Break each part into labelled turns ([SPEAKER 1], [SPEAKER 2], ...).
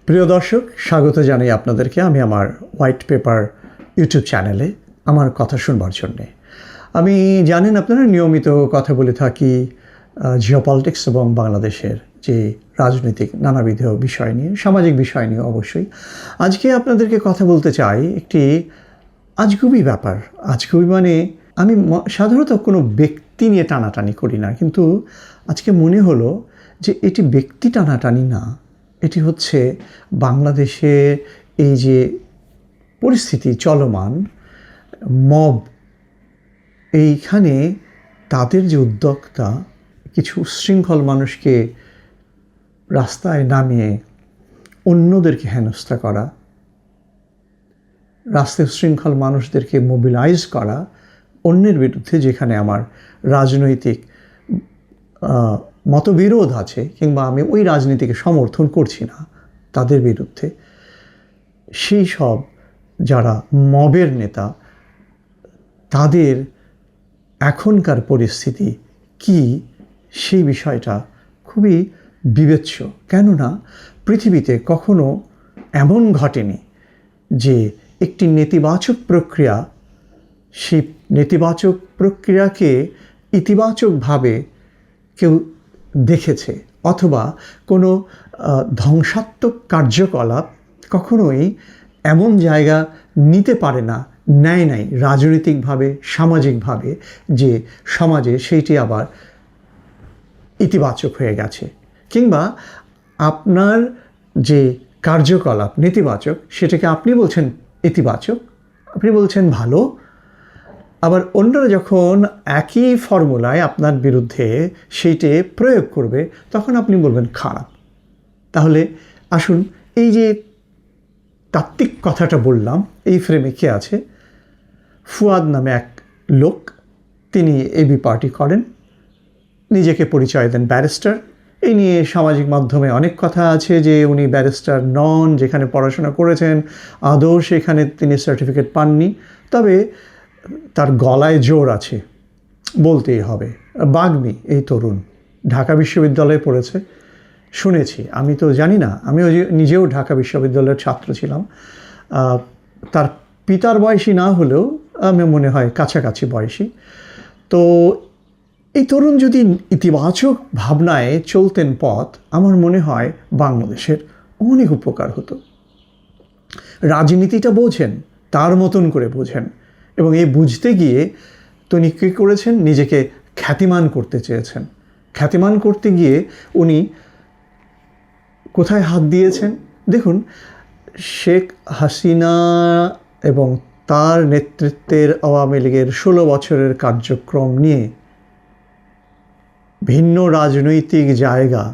[SPEAKER 1] প্রিয় দর্শক, স্বাগত জানাই আপনাদেরকে আমি আমার হোয়াইট পেপার ইউটিউব চ্যানেলে আমার কথা শুনবার জন্যে। আমি জানেন আপনারা নিয়মিত কথা বলে থাকি জিওপলিটিক্স এবং বাংলাদেশের যে রাজনৈতিক নানাবিধ বিষয় নিয়ে, সামাজিক বিষয় নিয়ে অবশ্যই। আজকে আপনাদেরকে কথা বলতে চাই একটি আজগুবি ব্যাপার। আজগুবি মানে আমি সাধারণত কোনো ব্যক্তি নিয়ে টানাটানি করি না, কিন্তু আজকে মনে হলো যে এটি ব্যক্তি টানাটানি না, এটি হচ্ছে বাংলাদেশে এই যে পরিস্থিতি চলমান, মব, এইখানে তাদের যে উদ্যোক্তা কিছু উচ্ছৃঙ্খল মানুষকে রাস্তায় নামিয়ে অন্যদেরকে হেনস্থা করা, রাস্তায় উচ্ছৃঙ্খল মানুষদেরকে মোবিলাইজ করা অন্যের বিরুদ্ধে, যেখানে আমার রাজনৈতিক মতবিরোধ আছে কিংবা আমি ওই রাজনীতিকে সমর্থন করছি না, তাদের বিরুদ্ধে সেই সব যারা মবের নেতা, তাদের এখনকার পরিস্থিতি কি সেই বিষয়টা খুবই বিবেচ্য। কেননা পৃথিবীতে কখনো এমন ঘটেনি যে একটি নেতিবাচক প্রক্রিয়া, সেই নেতিবাচক প্রক্রিয়াকে ইতিবাচকভাবে কেউ দেখেছে, অথবা কোনো ধ্বংসাত্মক কার্যকলাপ কখনোই এমন জায়গা নিতে পারে না, নেয় নাই রাজনৈতিকভাবে, সামাজিকভাবে, যে সমাজে সেইটি আবার ইতিবাচক হয়ে গেছে, কিংবা আপনার যে কার্যকলাপ নেতিবাচক সেটাকে আপনি বলছেন ইতিবাচক, আপনি বলছেন ভালো, আবার অন্যরা যখন একই ফর্মুলায় আপনার বিরুদ্ধে সেইটে প্রয়োগ করবে তখন আপনি বলবেন খারাপ। তাহলে আসুন, এই যে তাত্ত্বিক কথাটা বললাম, এই ফ্রেমে কে আছে? ফুয়াদ নামে এক লোক, তিনি এবি পার্টি করেন, নিজেকে পরিচয় দেন ব্যারিস্টার। এই নিয়ে সামাজিক মাধ্যমে অনেক কথা আছে যে উনি ব্যারিস্টার নন, যেখানে পড়াশোনা করেছেন আদৌ সেখানে তিনি সার্টিফিকেট পাননি, তবে তার গলায় জোর আছে, বলতেই হবে। বাগ্মী এই তরুণ, ঢাকা বিশ্ববিদ্যালয়ে পড়েছে শুনেছি, আমি তো জানি না, আমিও নিজেও ঢাকা বিশ্ববিদ্যালয়ের ছাত্র ছিলাম। তার পিতার বয়সী না হলেও আমি মনে হয় কাছাকাছি বয়সী। তো এই তরুণ যদি ইতিবাচক ভাবনায় চলতেন পথ, আমার মনে হয় বাংলাদেশের অনেক উপকার হতো। রাজনীতিটা বোঝেন, তার মতন করে বোঝেন, এবং এই বুঝতে গিয়ে তিনি কী করেছেন, নিজেকে খ্যাতিমান করতে চেয়েছেন। খ্যাতিমান করতে গিয়ে উনি কোথায় হাত দিয়েছেন দেখুন। শেখ হাসিনা এবং তার নেতৃত্বের আওয়ামী লীগের 16 বছরের কার্যক্রম নিয়ে ভিন্ন রাজনৈতিক জায়গা,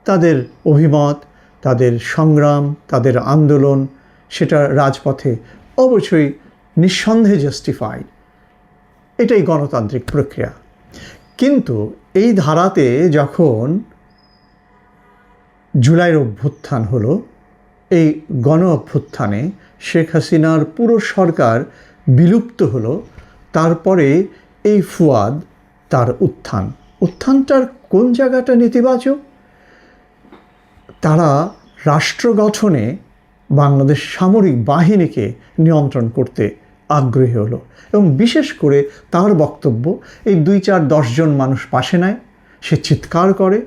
[SPEAKER 1] তাদের অভিমত, তাদের সংগ্রাম, তাদের আন্দোলন, সেটা রাজপথে অবশ্যই নিঃসন্দেহে জাস্টিফাইড, এটাই গণতান্ত্রিক প্রক্রিয়া। কিন্তু এই ধারাতে যখন জুলাইয়ের অভ্যুত্থান হলো, এই গণ অভ্যুত্থানে শেখ হাসিনার পুরো সরকার বিলুপ্ত হলো, তারপরে এই ফুয়াদ, তার উত্থানটার কোন জায়গাটা নেতিবাচক? তারা রাষ্ট্র গঠনে বাংলাদেশ সামরিক বাহিনীকে নিয়ন্ত্রণ করতে আগ্রহী হলো, এবং বিশেষ করে তার বক্তব্য, এই 2-4-10 জন মানুষ পাশে নেয়, সে চিৎকার করে,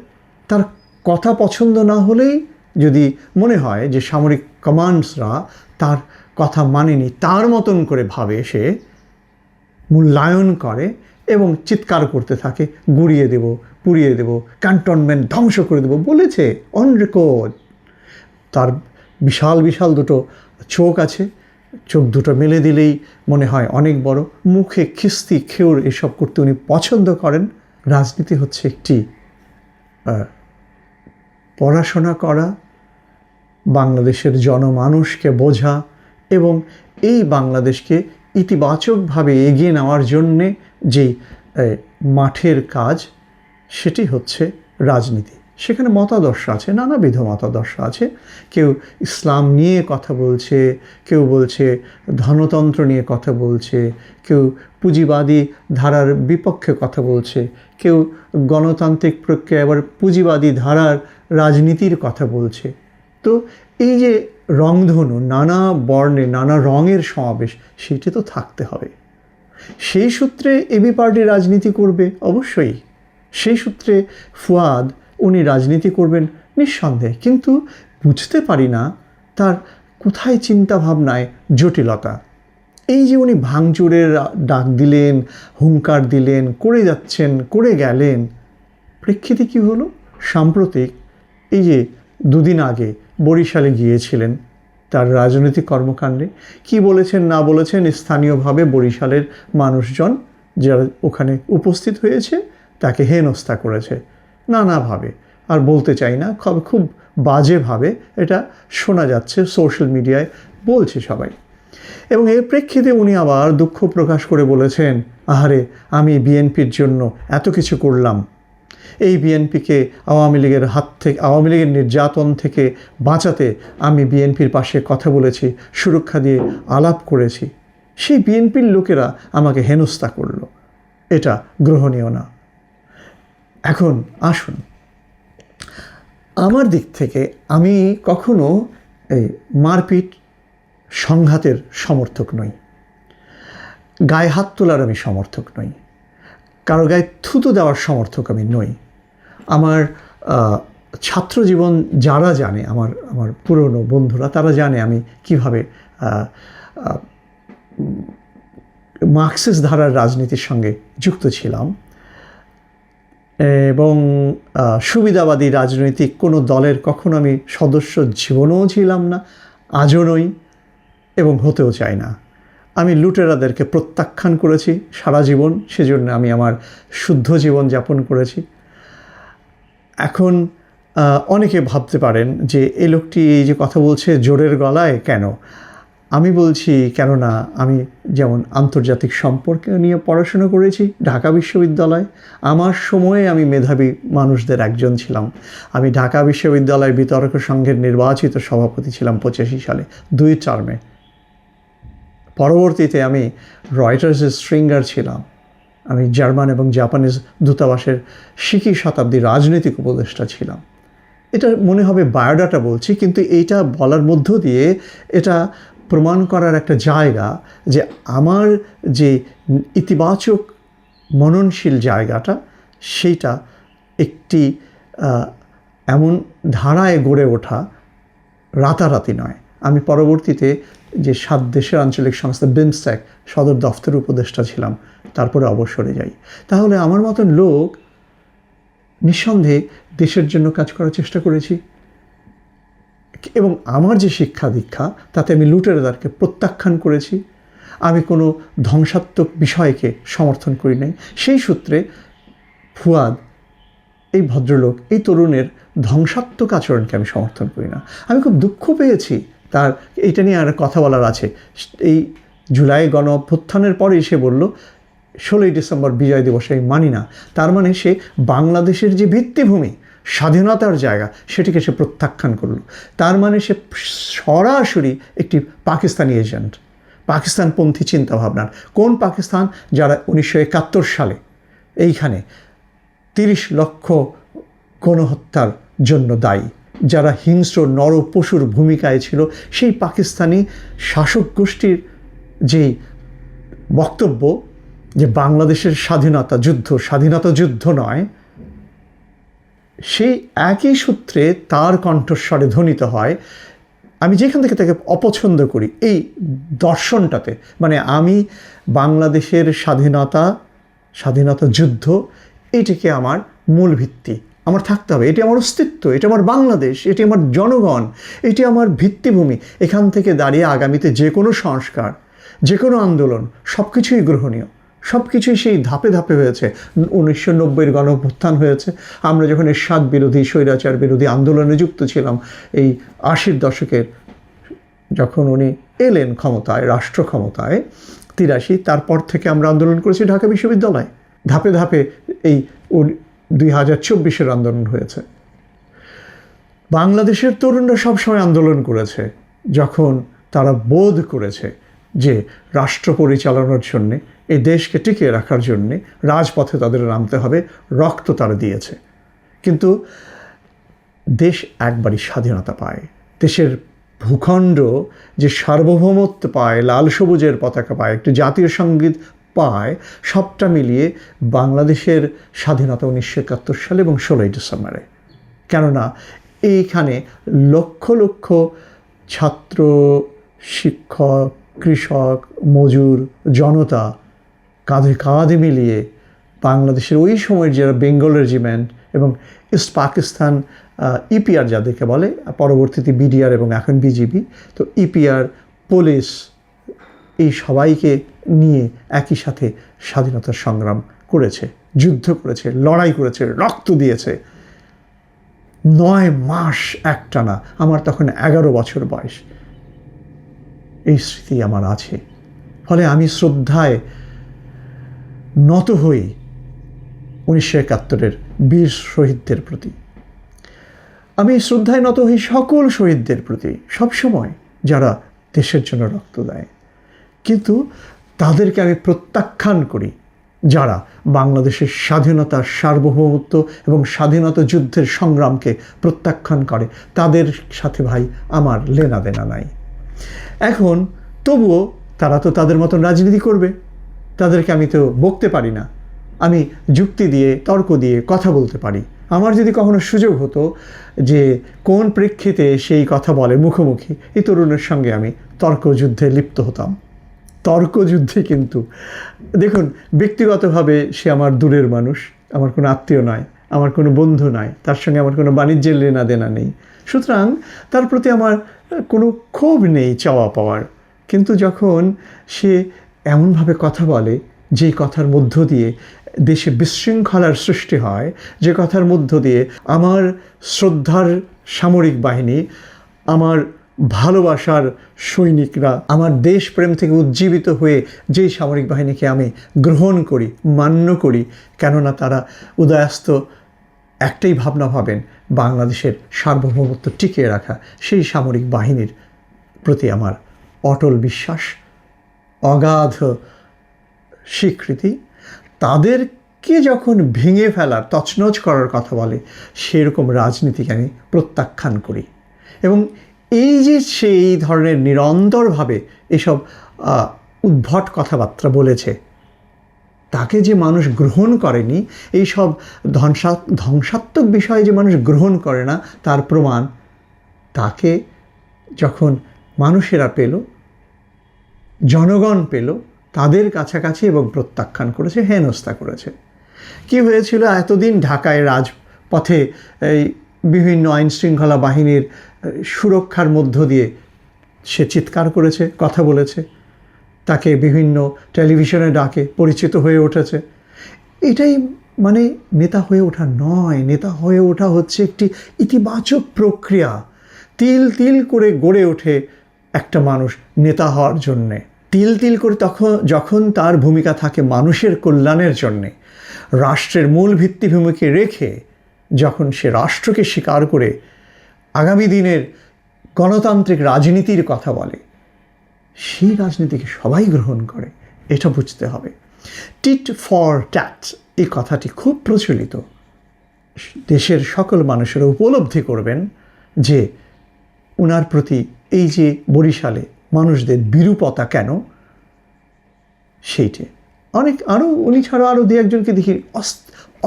[SPEAKER 1] তার কথা পছন্দ না হলেই যদি মনে হয় যে সামরিক কমান্ডসরা তার কথা মানেনি, তার মতন করে ভাবে, সে মূল্যায়ন করে এবং চিৎকার করতে থাকে, গুড়িয়ে দেব, পুড়িয়ে দেব, ক্যান্টনমেন্ট ধ্বংস করে দেব বলেছে অন রেকর্ড। তার বিশাল বিশাল দুটো চোখ আছে, চোখ দুটো মেলে দিলেই মনে হয় অনেক বড়, মুখে খিস্তি খেউর এসব করতে উনি পছন্দ করেন। রাজনীতি হচ্ছে একটি পড়াশোনা করা, বাংলাদেশের জনমানুষকে বোঝা, এবং এই বাংলাদেশকে ইতিবাচকভাবে এগিয়ে নেওয়ার জন্যে যে মাঠের কাজ, সেটি হচ্ছে রাজনীতি। সেখানে মতাদর্শ আছে, নানাবিধ মতাদর্শ আছে। কেউ ইসলাম নিয়ে কথা বলছে, কেউ বলছে ধনতন্ত্র নিয়ে কথা বলছে, কেউ পুঁজিবাদী ধারার বিপক্ষে কথা বলছে, কেউ গণতান্ত্রিক প্রক্রিয়া আবার পুঁজিবাদী ধারার রাজনীতির কথা বলছে। তো এই যে রংধনু, নানা বর্ণে নানা রঙের সমাবেশ, সেটি তো থাকতে হবে। সেই সূত্রে এবি পার্টি রাজনীতি করবে অবশ্যই, সেই সূত্রে ফুয়াদ উনি রাজনীতি করবেন নিঃসন্দেহে, কিন্তু বুঝতে পারি না তার কোথায় চিন্তাভাবনায় জটিলতা। এই যে উনি ভাঙচুরের ডাক দিলেন, হুঙ্কার দিলেন, করে যাচ্ছেন, করে গেলেন, প্রেক্ষিতে কী হলো? সাম্প্রতিক এই যে দুদিন আগে বরিশালে গিয়েছিলেন, তার রাজনৈতিক কর্মকাণ্ডে কি বলেছেন না বলেছেন, স্থানীয়ভাবে বরিশালের মানুষজন যারা ওখানে উপস্থিত হয়েছে তাকে হেনস্থা করেছে নানাভাবে। আর বলতে চাই না, খুব বাজেভাবে এটা শোনা যাচ্ছে, সোশ্যাল মিডিয়ায় বলছে সবাই। এবং এর প্রেক্ষিতে উনি আবার দুঃখ প্রকাশ করে বলেছেন, আহারে আমি বিএনপির জন্য এত কিছু করলাম, এই বিএনপিকে আওয়ামী লীগের হাত থেকে, আওয়ামী লীগের নির্যাতন থেকে বাঁচাতে আমি বিএনপির পাশে কথা বলেছি, সুরক্ষা দিয়ে আলাপ করেছি, সেই বিএনপির লোকেরা আমাকে হেনস্থা করল, এটা গ্রহণীয় না। এখন আসুন, আমার দিক থেকে আমি কখনো এই মারপিট সংঘাতের সমর্থক নই, গায়ে হাত তোলার আমি সমর্থক নই, কারো গায়ে থুতু দেওয়ার সমর্থক আমি নই। আমার ছাত্র জীবন যারা জানে, আমার পুরনো বন্ধুরা, তারা জানে আমি কিভাবে মার্কসিস্ট ধারার রাজনীতির সঙ্গে যুক্ত ছিলাম এবং সুবিধাবাদী রাজনৈতিক কোনো দলের কখনো আমি সদস্য জীবনেও ছিলাম না, আজও নই এবং হতেও চাই না। আমি লুটেরাদেরকে প্রত্যাখ্যান করেছি সারা জীবন, সেজন্য আমি আমার শুদ্ধ জীবন যাপন করেছি। এখন অনেকে ভাবতে পারেন যে এই লোকটি এই যে কথা বলছে জোরের গলায় কেন? আমি বলছি কেননা আমি যেমন আন্তর্জাতিক সম্পর্ক নিয়ে পড়াশোনা করেছি ঢাকা বিশ্ববিদ্যালয়ে, আমার সময়ে আমি মেধাবী মানুষদের একজন ছিলাম। আমি ঢাকা বিশ্ববিদ্যালয়ের বিতর্ক সংঘের নির্বাচিত সভাপতি ছিলাম 85 সালে 2 টার্মে। পরবর্তীতে আমি রয়টার্সের স্ট্রিঙ্গার ছিলাম, আমি জার্মান এবং জাপানিজ দূতাবাসের শিকি শতাব্দী রাজনৈতিক উপদেষ্টা ছিলাম। এটা মনে হবে বায়োডাটা বলছি, কিন্তু এইটা বলার মধ্য দিয়ে এটা প্রমাণ করার একটা জায়গা যে আমার যে ইতিবাচক মননশীল জায়গাটা, সেইটা একটি এমন ধারায় গড়ে ওঠা, রাতারাতি নয়। আমি পরবর্তীতে যে 7 দেশের আঞ্চলিক সংস্থা বিমস্টেক সদর দফতরের উপদেষ্টা ছিলাম, তারপরে অবসরে যাই। তাহলে আমার মতন লোক নিঃসন্দেহে দেশের জন্য কাজ করার চেষ্টা করেছি এবং আমার যে শিক্ষা দীক্ষা তাতে আমি লুটেরাদেরকে প্রত্যাখ্যান করেছি। আমি কোনো ধ্বংসাত্মক বিষয়কে সমর্থন করি নাই। সেই সূত্রে ফুয়াদ, এই ভদ্রলোক, এই তরুণের ধ্বংসাত্মক আচরণকে আমি সমর্থন করি না। আমি খুব দুঃখ পেয়েছি তার, এইটা নিয়ে আর কথা বলার আছে। এই জুলাই গণ অভ্যুত্থানের পরেই সে বলল 16ই ডিসেম্বর বিজয় দিবসে আমি মানি না। তার মানে সে বাংলাদেশের যে ভিত্তিভূমি, স্বাধীনতার জায়গা, সেটিকে সে প্রত্যাখ্যান করল। তার মানে সে সরাসরি একটি পাকিস্তানি এজেন্ট, পাকিস্তানপন্থী চিন্তাভাবনার। কোন পাকিস্তান? যারা 1971 সালে এইখানে 30 লক্ষ গণহত্যার জন্য দায়ী, যারা হিংস্র নর পশুর ভূমিকায় ছিল, সেই পাকিস্তানি শাসক গোষ্ঠীর যেই বক্তব্য যে বাংলাদেশের স্বাধীনতা যুদ্ধ নয়, সেই একই সূত্রে তার কণ্ঠস্বরে ধ্বনিত হয়। আমি যেখান থেকে তাকে অপছন্দ করি এই দর্শনটাতে, মানে আমি বাংলাদেশের স্বাধীনতা যুদ্ধ, এটিকে আমার মূল ভিত্তি আমার থাকতে হবে। এটি আমার অস্তিত্ব, এটি আমার বাংলাদেশ, এটি আমার জনগণ, এটি আমার ভিত্তিভূমি। এখান থেকে দাঁড়িয়ে আগামীতে যে কোনো সংস্কার, যে কোনো আন্দোলন, সব কিছুই গ্রহণীয়, সব কিছুই সেই ধাপে ধাপে হয়েছে। 1990-এর গণঅভ্যুত্থান হয়েছে, আমরা যখন এরশাদ বিরোধী, স্বৈরাচার বিরোধী আন্দোলনে যুক্ত ছিলাম, এই 80-র দশকের যখন উনি এলেন ক্ষমতায়, রাষ্ট্র ক্ষমতায় 83, তারপর থেকে আমরা আন্দোলন করেছি ঢাকা বিশ্ববিদ্যালয়ে। ধাপে ধাপে এই 2024-এর আন্দোলন হয়েছে। বাংলাদেশের তরুণরা সবসময় আন্দোলন করেছে যখন তারা বোধ করেছে যে রাষ্ট্র পরিচালনার জন্যে, এই দেশকে টিকিয়ে রাখার জন্যে রাজপথে তাদের নামতে হবে, রক্ত তারা দিয়েছে। কিন্তু দেশ একবারই স্বাধীনতা পায়, দেশের ভূখণ্ড যে সার্বভৌমত্ব পায়, লাল সবুজের পতাকা পায়, একটু জাতীয় সঙ্গীত পায়, সবটা মিলিয়ে বাংলাদেশের স্বাধীনতা 1971 সালে এবং 16ই ডিসেম্বরে। কেননা এইখানে লক্ষ লক্ষ ছাত্র, শিক্ষক, কৃষক, মজুর, জনতা কাঁধে কাঁধে মিলিয়ে বাংলাদেশের ওই সময়ের যারা বেঙ্গল রেজিমেন্ট এবং ইস্ট পাকিস্তান ইপিআর যাদেরকে বলে, পরবর্তীতে বিডিআর এবং এখন বিজিবি, তো ইপিআর, পুলিশ, এই সবাইকে নিয়ে একই সাথে স্বাধীনতার সংগ্রাম করেছে, যুদ্ধ করেছে, লড়াই করেছে, রক্ত দিয়েছে 9 মাস একটানা। আমার তখন 11 বছর বয়স। এই স্মৃতি আমার আছে। ফলে আমি শ্রদ্ধায় নত হই 1971-এর বীর শহীদদের প্রতি। আমি শ্রদ্ধায় নত হই সকল শহীদদের প্রতি সবসময়, যারা দেশের জন্য রক্ত দেয়। কিন্তু তাদেরকে আমি প্রত্যাখ্যান করি যারা বাংলাদেশের স্বাধীনতা, সার্বভৌমত্ব এবং স্বাধীনতা যুদ্ধের সংগ্রামকে প্রত্যাখ্যান করে। তাদের সাথে ভাই আমার লেনা দেনা নাই। এখন তবুও তারা তো তাদের মতন রাজনীতি করবে, তাদেরকে আমি তো বকতে পারি না। আমি যুক্তি দিয়ে, তর্ক দিয়ে কথা বলতে পারি। আমার যদি কখনো সুযোগ হতো যে কোন প্রেক্ষিতে সেই কথা বলে মুখোমুখি, এই তরুণের সঙ্গে আমি তর্কযুদ্ধে লিপ্ত হতাম। তর্কযুদ্ধে কিন্তু দেখুন, ব্যক্তিগতভাবে সে আমার দূরের মানুষ, আমার কোনো আত্মীয় নয়, আমার কোনো বন্ধু নয়, তার সঙ্গে আমার কোনো বাণিজ্যের লেনা দেনা নেই, সুতরাং তার প্রতি আমার কোনো ক্ষোভ নেই চাওয়া পাওয়ার। কিন্তু যখন সে এমনভাবে কথা বলে যেই কথার মধ্য দিয়ে দেশে বিশৃঙ্খলার সৃষ্টি হয়, যে কথার মধ্য দিয়ে আমার শ্রদ্ধার সামরিক বাহিনী, আমার ভালোবাসার সৈনিকরা, আমার দেশপ্রেম থেকে উজ্জীবিত হয়ে যেই সামরিক বাহিনীকে আমি গ্রহণ করি, মান্য করি, কেননা তারা উদয়াস্ত একটাই ভাবনা ভাবেন, বাংলাদেশের সার্বভৌমত্ব টিকিয়ে রাখা, সেই সামরিক বাহিনীর প্রতি আমার অটল বিশ্বাস, অগাধ স্বীকৃতি। তাদেরকে যখন ভেঙে ফেলার, তছনছ করার কথা বলে, সেরকম রাজনীতিকে আমি প্রত্যাখ্যান করি। এবং এই যে সেই ধরনের নিরন্তরভাবে এসব উদ্ভট কথাবার্তা বলেছে, তাকে যে মানুষ গ্রহণ করেনি, এই সব ধ্বংসাত্মক বিষয়ে যে মানুষ গ্রহণ করে না, তার প্রমাণ তাকে যখন মানুষেরা পেল, জনগণ পেল, তাদের কাছাকাছি এবং প্রত্যাখ্যান করেছে, হেনস্থা করেছে। কি হয়েছিল এতদিন ঢাকায় রাজপথে এই বিভিন্ন আইনশৃঙ্খলা বাহিনীর সুরক্ষার মধ্য দিয়ে সে চিৎকার করেছে, কথা বলেছে, তাকে বিভিন্ন টেলিভিশনে ডাকে পরিচিত হয়ে উঠেছে। এটাই মানে নেতা হয়ে ওঠা নয়। নেতা হয়ে ওঠা হচ্ছে একটি ইতিবাচক প্রক্রিয়া। তিল তিল করে গড়ে ওঠে একটা মানুষ নেতা হওয়ার জন্যে। তিল তিল করে যখন তার ভূমিকা থাকে মানুষের কল্যাণের জন্যে, রাষ্ট্রের মূল ভিত্তিভূমিকে রেখে যখন সে রাষ্ট্রকে স্বীকার করে আগামী দিনের গণতান্ত্রিক রাজনীতির কথা বলে, সেই রাজনীতিকে সবাই গ্রহণ করে। এটা বুঝতে হবে। টিট ফর ট্যাট এই কথাটি খুব প্রচলিত। দেশের সকল মানুষেরা উপলব্ধি করবেন যে ওনার প্রতি এই যে বরিশালে মানুষদের বিরূপতা কেন, সেইটে অনেক উনি ছাড়া আরও দু একজনকে দেখি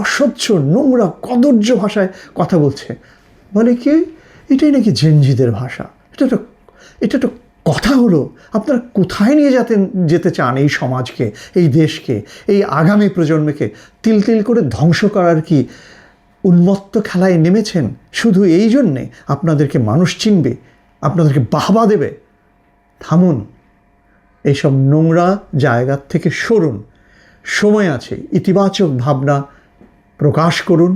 [SPEAKER 1] অসহ্য নোংরা কদর্য ভাষায় কথা বলছে। বলে কি, এটাই নাকি জেনজিদের ভাষা। এটা তো কথা হলো? আপনারা কোথায় নিয়ে যেতে চান এই সমাজকে, এই দেশকে, এই আগামী প্রজন্মকে? তিল তিল করে ধ্বংস করার কি উন্মত্ত খেলায় নেমেছেন? শুধু এই জন্যে আপনাদেরকে মানুষ চিনবে, আপনাদেরকে বাহবা দেবে? থামুন, এইসব নোংরা জায়গার থেকে সরুন। সময় আছে, ইতিবাচক ভাবনা প্রকাশ করুন।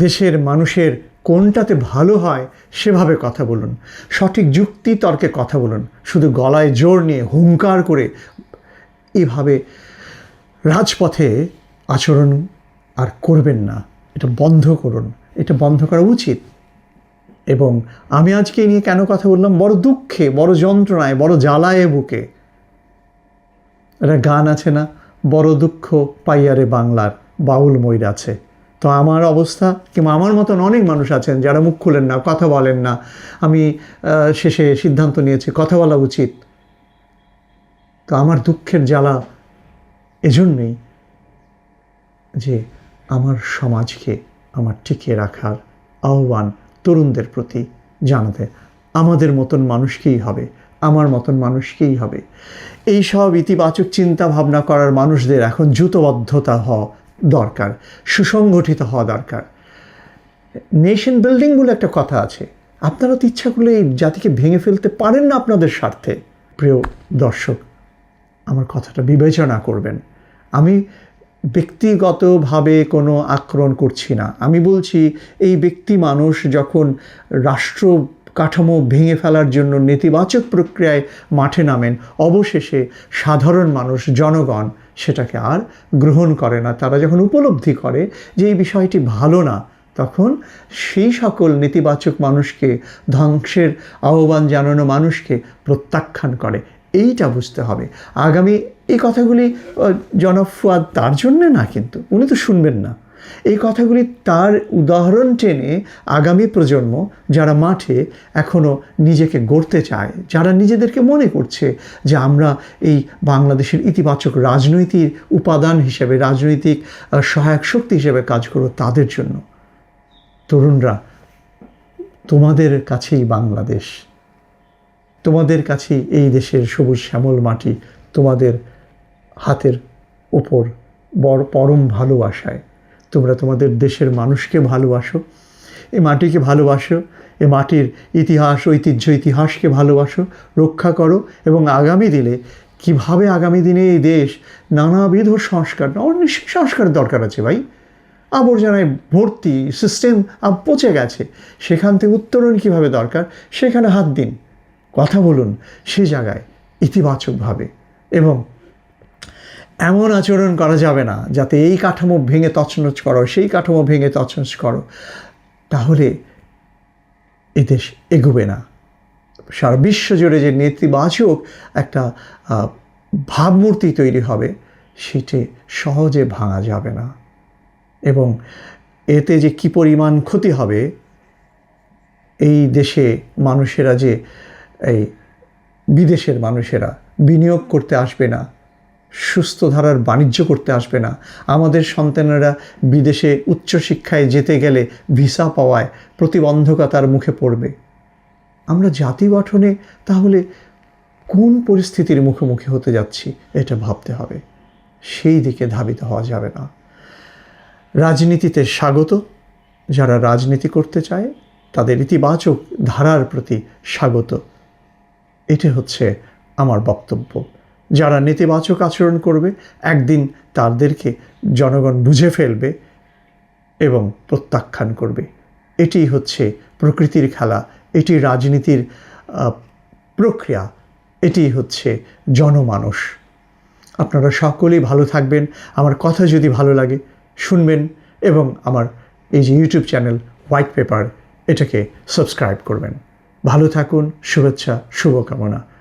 [SPEAKER 1] দেশের মানুষের কোনটাতে ভালো হয় সেভাবে কথা বলুন। সঠিক যুক্তি তর্কে কথা বলুন। শুধু গলায় জোর নিয়ে হুঙ্কার করে এভাবে রাজপথে আচরণ আর করবেন না। এটা বন্ধ করুন। এটা বন্ধ করা উচিত। এবং আমি আজকে নিয়ে কেন কথা বললাম? বড় দুঃখে, বড় যন্ত্রণায়, বড় জ্বালায় বুকে। একটা গান আছে না, বড় দুঃখ পাইয়ারে বাংলার বাউল ময়ূর আছে। তো আমার অবস্থা কিংবা আমার মতন অনেক মানুষ আছেন যারা মুখ খুলেন না, কথা বলেন না। আমি শেষে সিদ্ধান্ত নিয়েছি কথা বলা উচিত। তো আমার দুঃখের জ্বালা এজন্যই যে আমার সমাজকে আমার টিকিয়ে রাখার আহ্বান তরুণদের প্রতি জানাতে আমাদের মতন মানুষকেই হবে, আমার মতন মানুষকেই হবে। এই সব ইতিবাচক চিন্তা ভাবনা করার মানুষদের এখন জূতবদ্ধতা হওয়া দরকার, সুসংগঠিত হওয়া দরকার। নেশন বিল্ডিং বলে একটা কথা আছে, আপনারা তো ইচ্ছা করলে এই জাতিকে ভেঙে ফেলতে পারেন না আপনাদের স্বার্থে। প্রিয় দর্শক, আমার কথাটা বিবেচনা করবেন। আমি ব্যক্তিগতভাবে কোনো আক্রমণ করছি না। আমি বলছি এই ব্যক্তি মানুষ যখন রাষ্ট্র কাঠামো ভেঙে ফেলার জন্য নেতিবাচক প্রক্রিয়ায় মাঠে নামেন, অবশেষে সাধারণ মানুষ, জনগণ সেটাকে আর গ্রহণ করে না। তারা যখন উপলব্ধি করে যে এই বিষয়টি ভালো না, তখন সেই সকল নেতিবাচক মানুষকে, ধ্বংসের আহ্বান জানানো মানুষকে প্রত্যাখ্যান করে। এইটা বুঝতে হবে। আগামী এই কথাগুলি জনাব ফুয়াদ তার জন্যে না, কিন্তু উনি তো শুনবেন না। এই কথাগুলি তার উদাহরণ টেনে আগামী প্রজন্ম যারা মাঠে এখনও নিজেকে গড়তে চায়, যারা নিজেদেরকে মনে করছে যে আমরা এই বাংলাদেশের ইতিবাচক রাজনৈতিক উপাদান হিসেবে, রাজনৈতিক সহায়ক শক্তি হিসেবে কাজ করো, তাদের জন্য। তরুণরা, তোমাদের কাছেই বাংলাদেশ, তোমাদের কাছেই এই দেশের সবুজ শ্যামল মাটি, তোমাদের হাতের ওপর পরম ভালোবাসায় তোমরা তোমাদের দেশের মানুষকে ভালোবাসো, এই মাটিকে ভালোবাসো, এ মাটির ইতিহাস, ঐতিহ্য, ইতিহাসকে ভালোবাসো, রক্ষা করো। এবং আগামী দিনে কীভাবে আগামী দিনে এই দেশ নানাবিধ সংস্কার, অনেক সংস্কার দরকার আছে ভাই। আবর্জনায় ভর্তি, সিস্টেম পচে গেছে, সেখান থেকে উত্তরণ কীভাবে দরকার, সেখানে হাত দিন, কথা বলুন সে জায়গায় ইতিবাচকভাবে। এবং এমন আচরণ করা যাবে না যাতে এই কাঠামো ভেঙে তছনছ করো, সেই কাঠামো ভেঙে তছনছ করো, তাহলে এই দেশ এগোবে না। সারা বিশ্ব জুড়ে যে নেতিবাচক একটা ভাবমূর্তি তৈরি হবে, সেটি সহজে ভাঙা যাবে না। এবং এতে যে কী পরিমাণ ক্ষতি হবে, এই দেশে মানুষেরা যে এই বিদেশের মানুষেরা বিনিয়োগ করতে আসবে না, সুস্থ ধারার বাণিজ্য করতে আসবে না, আমাদের সন্তানেরা বিদেশে উচ্চশিক্ষায় যেতে গেলে ভিসা পাওয়ায় প্রতিবন্ধকতার মুখে পড়বে। আমরা জাতি গঠনে তাহলে কোন পরিস্থিতির মুখোমুখি হতে যাচ্ছি, এটা ভাবতে হবে। সেই দিকে ধাবিত হওয়া যাবে না। রাজনীতিতে স্বাগত, যারা রাজনীতি করতে চায় তাদের ইতিবাচক ধারার প্রতি স্বাগত, এটা হচ্ছে আমার বক্তব্য। যারা নেতিবাচক আচরণ করবে, একদিন তাদেরকে জনগণ বুঝে ফেলবে এবং প্রত্যাখ্যান করবে। এটি হচ্ছে প্রকৃতির খেলা, এটি রাজনীতির প্রক্রিয়া, এটি হচ্ছে জনমানুষ। আপনারা সকলেই ভালো থাকবেন। আমার কথা যদি ভালো লাগে শুনবেন, এবং আমার এই যে ইউটিউব চ্যানেল হোয়াইট পেপার, এটাকে সাবস্ক্রাইব করবেন। ভালো থাকুন, শুভেচ্ছা, শুভকামনা।